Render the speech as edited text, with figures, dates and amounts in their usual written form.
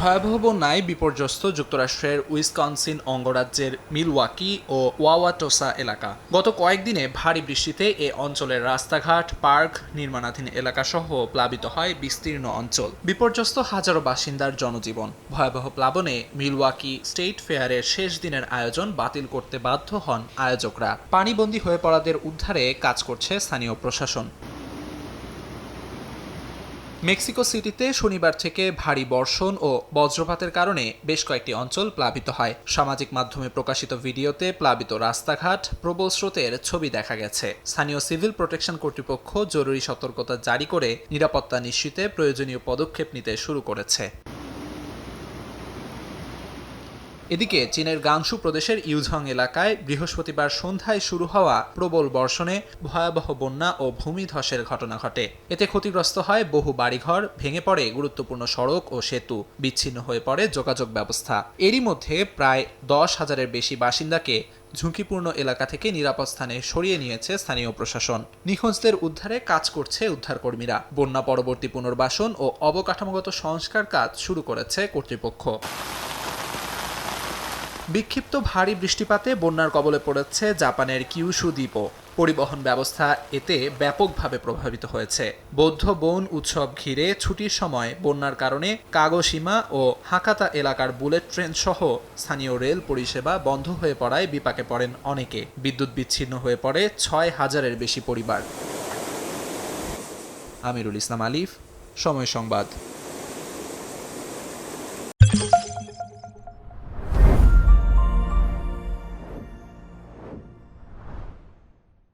ভয়াবহ বন্যায় বিপর্যস্ত যুক্তরাষ্ট্রের উইসকনসিন অঙ্গরাজ্যের মিলওয়াকি ও ওয়াওয়াটোসা এলাকা। গত কয়েকদিনে ভারী বৃষ্টিতে এ অঞ্চলের রাস্তাঘাট, পার্ক, নির্মাণাধীন এলাকাসহ প্লাবিত হয় বিস্তীর্ণ অঞ্চল। বিপর্যস্ত হাজারো বাসিন্দার জনজীবন। ভয়াবহ প্লাবনে মিলওয়াকি স্টেট ফেয়ারের শেষ দিনের আয়োজন বাতিল করতে বাধ্য হন আয়োজকরা। পানিবন্দী হয়ে পড়াদের উদ্ধারে কাজ করছে স্থানীয় প্রশাসন। মেক্সিকো সিটিতে শনিবার থেকে ভারী বর্ষণ ও বজ্রপাতের কারণে বেশ কয়েকটি অঞ্চল প্লাবিত হয়। সামাজিক মাধ্যমে প্রকাশিত ভিডিওতে প্লাবিত রাস্তাঘাট, প্রবল স্রোতের ছবি দেখা গেছে। স্থানীয় সিভিল প্রোটেকশন কর্তৃপক্ষ জরুরি সতর্কতা জারি করে নিরাপত্তা নিশ্চিতে প্রয়োজনীয় পদক্ষেপ নিতে শুরু করেছে। এদিকে চীনের গাংশু প্রদেশের ইউঝং এলাকায় বৃহস্পতিবার সন্ধ্যায় শুরু হওয়া প্রবল বর্ষণে ভয়াবহ বন্যা ও ভূমিধসের ঘটনা ঘটে। এতে ক্ষতিগ্রস্ত হয় বহু বাড়িঘর, ভেঙে পড়ে গুরুত্বপূর্ণ সড়ক ও সেতু, বিচ্ছিন্ন হয়ে পড়ে যোগাযোগ ব্যবস্থা। এরই মধ্যে প্রায় 10,000-এর বেশি বাসিন্দাকে ঝুঁকিপূর্ণ এলাকা থেকে নিরাপদ স্থানে সরিয়ে নিয়েছে স্থানীয় প্রশাসন। নিখোঁজদের উদ্ধারে কাজ করছে উদ্ধারকর্মীরা। বন্যা পরবর্তী পুনর্বাসন ও অবকাঠামোগত সংস্কার কাজ শুরু করেছে কর্তৃপক্ষ। বিক্ষিপ্ত ভারী বৃষ্টিপাতে বন্যার কবলে পড়েছে জাপানের কিউশু দ্বীপও। পরিবহন ব্যবস্থা এতে ব্যাপকভাবে প্রভাবিত হয়েছে। বৌদ্ধ বন উৎসব ঘিরে ছুটির সময় বন্যার কারণে কাগোশিমা ও হাকাতা এলাকার বুলেট ট্রেন সহ স্থানীয় রেল পরিষেবা বন্ধ হয়ে পড়ায় বিপাকে পড়েন অনেকে। বিদ্যুৎ বিচ্ছিন্ন হয়ে পড়ে 6,000-এর বেশি পরিবার। আমিরুল ইসলাম আলিফ, সময় সংবাদ।